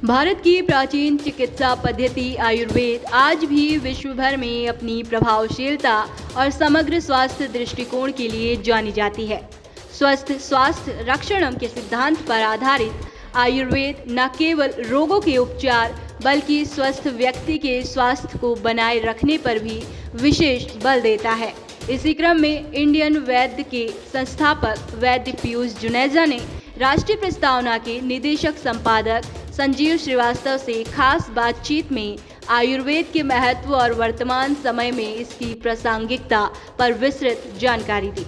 भारत की प्राचीन चिकित्सा पद्धति आयुर्वेद आज भी विश्व भर में अपनी प्रभावशीलता और समग्र स्वास्थ्य दृष्टिकोण के लिए जानी जाती है। स्वस्थ स्वास्थ्य रक्षणम के सिद्धांत पर आधारित आयुर्वेद न केवल रोगों के उपचार बल्कि स्वस्थ व्यक्ति के स्वास्थ्य को बनाए रखने पर भी विशेष बल देता है। इसी क्रम में इंडियन वैद्य के संस्थापक वैद्य पीयूष जुनेजा ने राष्ट्रीय प्रस्तावना के निदेशक संपादक संजीव श्रीवास्तव से खास बातचीत में आयुर्वेद के महत्व और वर्तमान समय में इसकी प्रासंगिकता पर विस्तृत जानकारी दी।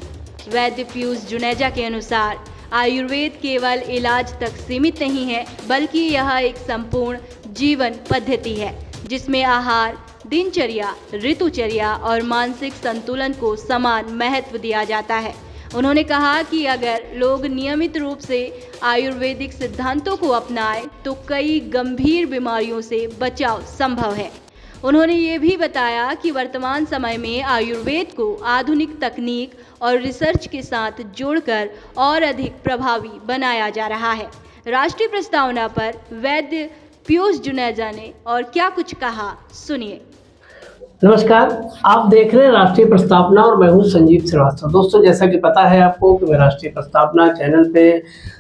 वैद्य पीयूष जुनेजा के अनुसार आयुर्वेद केवल इलाज तक सीमित नहीं है, बल्कि यह एक संपूर्ण जीवन पद्धति है जिसमें आहार, दिनचर्या, ऋतुचर्या और मानसिक संतुलन को समान महत्व दिया जाता है। उन्होंने कहा कि अगर लोग नियमित रूप से आयुर्वेदिक सिद्धांतों को अपनाएं तो कई गंभीर बीमारियों से बचाव संभव है। उन्होंने ये भी बताया कि वर्तमान समय में आयुर्वेद को आधुनिक तकनीक और रिसर्च के साथ जोड़कर और अधिक प्रभावी बनाया जा रहा है। राष्ट्रीय प्रस्तावना पर वैद्य पीयूष जुनेजा ने और क्या कुछ कहा, सुनिए। नमस्कार, आप देख रहे हैं राष्ट्रीय प्रस्तावना और मैं हूं संजीव श्रीवास्तव। दोस्तों, जैसा कि पता है आपको कि मैं राष्ट्रीय प्रस्तावना चैनल पे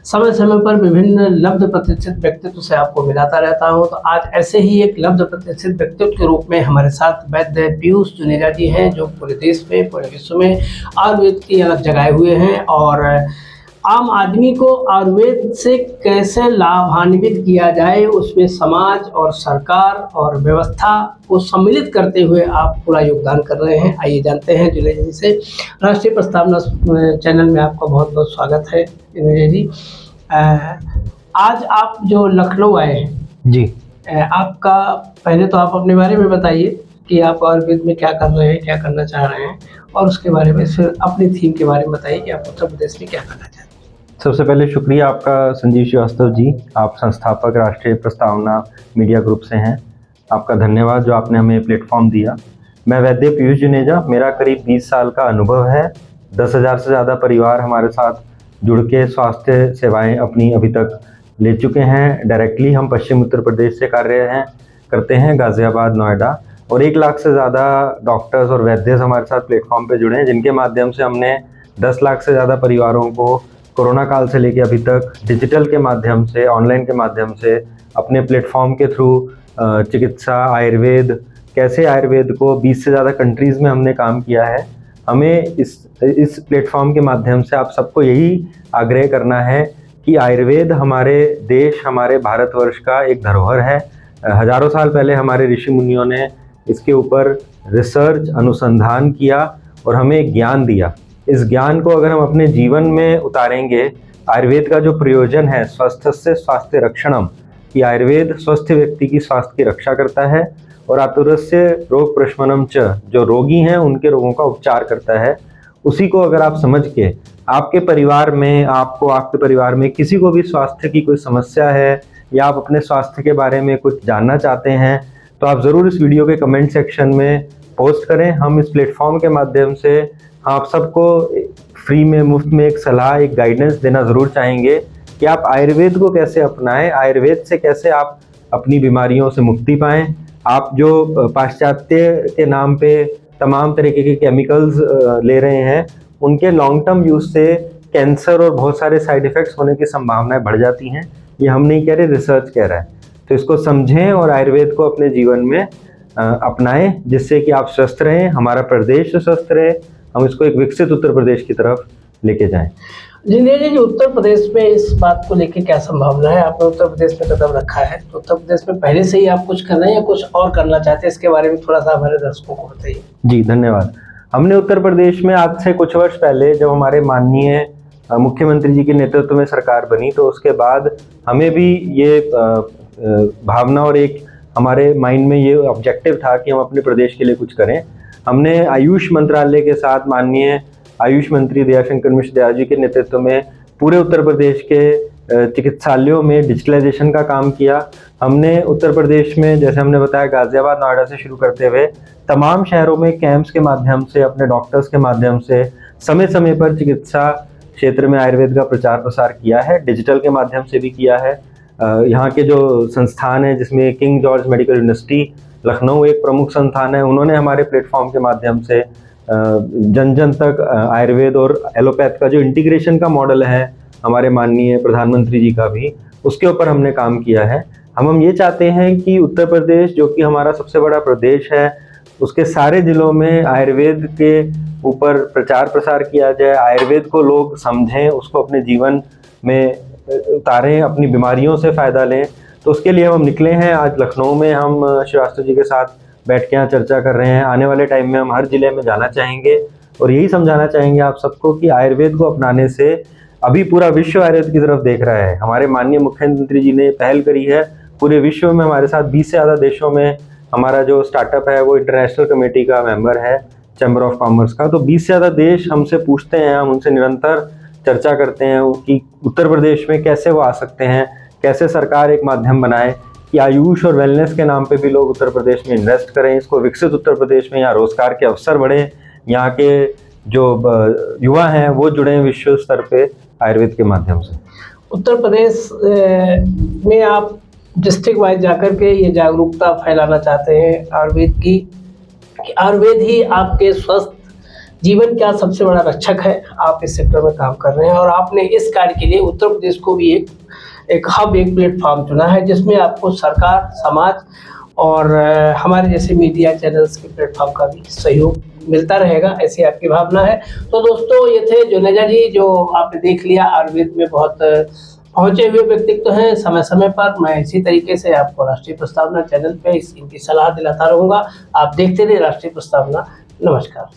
समय समय पर विभिन्न लब्ध प्रतिष्ठित व्यक्तित्व से आपको मिलाता रहता हूं। तो आज ऐसे ही एक लब्ध प्रतिष्ठित व्यक्तित्व के रूप में हमारे साथ वैद्य पीयूष जुनेजा जी हैं, जो पूरे देश में, पूरे विश्व में आयुर्वेद की अलग जगाए हुए हैं और आम आदमी को आयुर्वेद से कैसे लाभान्वित किया जाए, उसमें समाज और सरकार और व्यवस्था को सम्मिलित करते हुए आप पूरा योगदान कर रहे हैं। आइए जानते हैं जुनेजा जी से। राष्ट्रीय प्रस्तावना चैनल में आपका बहुत बहुत स्वागत है जुनेजा जी। आज आप जो लखनऊ आए हैं जी, आपका पहले तो आप अपने बारे में बताइए कि आप आयुर्वेद में क्या कर रहे हैं, क्या करना चाह रहे हैं, और उसके बारे में फिर अपनी थीम के बारे में बताइए कि आप उत्तर प्रदेश में क्या करना चाहते हैं। सबसे पहले शुक्रिया आपका संजीव श्रीवास्तव जी, आप संस्थापक राष्ट्रीय प्रस्तावना मीडिया ग्रुप से हैं। आपका धन्यवाद जो आपने हमें प्लेटफॉर्म दिया। मैं वैद्य पीयूष जुनेजा, मेरा करीब 20 साल का अनुभव है। 10,000 से ज़्यादा परिवार हमारे साथ जुड़ के स्वास्थ्य सेवाएं अपनी अभी तक ले चुके हैं। डायरेक्टली हम पश्चिम उत्तर प्रदेश से करते हैं, गाज़ियाबाद, नोएडा, और 1 लाख से ज़्यादा डॉक्टर्स और वैद्य हमारे साथ प्लेटफॉर्म पे जुड़े हैं, जिनके माध्यम से हमने 10 लाख से ज़्यादा परिवारों को कोरोना काल से लेकर अभी तक डिजिटल के माध्यम से, ऑनलाइन के माध्यम से अपने प्लेटफॉर्म के थ्रू चिकित्सा, आयुर्वेद, कैसे आयुर्वेद को 20 से ज़्यादा कंट्रीज़ में हमने काम किया है। हमें इस प्लेटफॉर्म के माध्यम से आप सबको यही आग्रह करना है कि आयुर्वेद हमारे देश, हमारे भारतवर्ष का एक धरोहर है। हजारों साल पहले हमारे ऋषि मुनियों ने इसके ऊपर रिसर्च, अनुसंधान किया और हमें ज्ञान दिया। इस ज्ञान को अगर हम अपने जीवन में उतारेंगे, आयुर्वेद का जो प्रयोजन है स्वस्थस्य स्वास्थ्य रक्षणम, कि आयुर्वेद स्वस्थ व्यक्ति की स्वास्थ्य की रक्षा करता है, और आतुरस्य रोग प्रशमनम च, जो रोगी हैं उनके रोगों का उपचार करता है। उसी को अगर आप समझ के आपके परिवार में, आपके परिवार में किसी को भी स्वास्थ्य की कोई समस्या है या आप अपने स्वास्थ्य के बारे में कुछ जानना चाहते हैं, तो आप ज़रूर इस वीडियो के कमेंट सेक्शन में पोस्ट करें। हम इस प्लेटफॉर्म के माध्यम से आप सबको फ्री में, मुफ्त में एक सलाह, एक गाइडेंस देना ज़रूर चाहेंगे कि आप आयुर्वेद को कैसे अपनाएं, आयुर्वेद से कैसे आप अपनी बीमारियों से मुक्ति पाएं। आप जो पाश्चात्य के नाम पे तमाम तरीके के केमिकल्स ले रहे हैं, उनके लॉन्ग टर्म यूज़ से कैंसर और बहुत सारे साइड इफ़ेक्ट्स होने की संभावनाएं बढ़ जाती हैं। ये हम नहीं कह रहे, रिसर्च कह रहा है। तो इसको समझें और आयुर्वेद को अपने जीवन में अपनाएं, जिससे कि आप स्वस्थ रहें, हमारा प्रदेश स्वस्थ रहे, हम इसको एक विकसित उत्तर प्रदेश की तरफ लेके जाएं। जुनेजा जी, उत्तर प्रदेश में इस बात को लेके क्या संभावना है? आपने उत्तर प्रदेश में कदम रखा है, तो उत्तर प्रदेश में पहले से ही आप कुछ कर रहे हैं या कुछ और करना चाहते हैं? इसके बारे में थोड़ा सा हमारे दर्शकों को बताइए। जी, धन्यवाद। हमने उत्तर प्रदेश में आज से कुछ वर्ष पहले, जब हमारे माननीय मुख्यमंत्री जी के नेतृत्व में सरकार बनी, तो उसके बाद हमें भी ये भावना और एक हमारे माइंड में ये ऑब्जेक्टिव था कि हम अपने प्रदेश के लिए कुछ करें। हमने आयुष मंत्रालय के साथ माननीय आयुष मंत्री दयाशंकर मिश्र दयाल जी के नेतृत्व में पूरे उत्तर प्रदेश के चिकित्सालयों में डिजिटलाइजेशन का काम किया। हमने उत्तर प्रदेश में, जैसे हमने बताया, गाज़ियाबाद, नोएडा से शुरू करते हुए तमाम शहरों में कैंप्स के माध्यम से, अपने डॉक्टर्स के माध्यम से समय समय पर चिकित्सा क्षेत्र में आयुर्वेद का प्रचार प्रसार किया है। डिजिटल के माध्यम से भी किया है। यहाँ के जो संस्थान है जिसमें king George medical university Lucknow एक प्रमुख संस्थान है, उन्होंने हमारे प्लेटफॉर्म के माध्यम से जन जन तक आयुर्वेद और एलोपैथ का जो इंटीग्रेशन का मॉडल है हमारे माननीय प्रधानमंत्री जी का भी, उसके ऊपर हमने काम किया है। हम ये चाहते हैं कि उत्तर प्रदेश जो कि हमारा सबसे बड़ा प्रदेश है, उसके सारे ज़िलों में आयुर्वेद के ऊपर प्रचार प्रसार किया जाए, आयुर्वेद को लोग समझें, उसको अपने जीवन में उतारें, अपनी बीमारियों से फ़ायदा लें। तो उसके लिए हम निकले हैं। आज लखनऊ में हम श्रीवास्तव जी के साथ बैठ के यहाँ चर्चा कर रहे हैं। आने वाले टाइम में हम हर ज़िले में जाना चाहेंगे और यही समझाना चाहेंगे आप सबको कि आयुर्वेद को अपनाने से अभी पूरा विश्व आयुर्वेद की तरफ देख रहा है। हमारे माननीय मुख्यमंत्री जी ने पहल करी है, पूरे विश्व में हमारे साथ 20 से ज़्यादा देशों में हमारा जो स्टार्टअप है वो इंटरनेशनल कमेटी का मेंबर है, चैम्बर ऑफ कॉमर्स का। तो 20 से ज़्यादा देश हमसे पूछते हैं, हम उनसे निरंतर चर्चा करते हैं कि उत्तर प्रदेश में कैसे वो आ सकते हैं, कैसे सरकार एक माध्यम बनाए कि आयुष और वेलनेस के नाम पे भी लोग उत्तर प्रदेश में इन्वेस्ट करें, इसको विकसित उत्तर प्रदेश में यहाँ रोजगार के अवसर बढ़े, यहाँ के जो युवा हैं वो जुड़े विश्व स्तर पे आयुर्वेद के माध्यम से। उत्तर प्रदेश में आप डिस्ट्रिक्ट वाइज जाकर के ये जागरूकता फैलाना चाहते हैं आयुर्वेद की, कि आयुर्वेद ही आपके स्वस्थ जीवन का सबसे बड़ा रक्षक है। आप इस सेक्टर में काम कर रहे हैं और आपने इस कार्य के लिए उत्तर प्रदेश को भी एक हब, एक प्लेटफॉर्म चुना है जिसमें आपको सरकार, समाज और हमारे जैसे मीडिया चैनल्स के प्लेटफॉर्म का भी सहयोग मिलता रहेगा, ऐसी आपकी भावना है। तो दोस्तों, ये थे जुनेजा जी, जो आपने देख लिया आयुर्वेद में बहुत पहुंचे हुए व्यक्तित्व हैं। समय समय पर मैं इसी तरीके से आपको राष्ट्रीय प्रस्तावना चैनल पे इनकी सलाह दिलाता रहूँगा। आप देखते रहिए राष्ट्रीय प्रस्तावना। नमस्कार।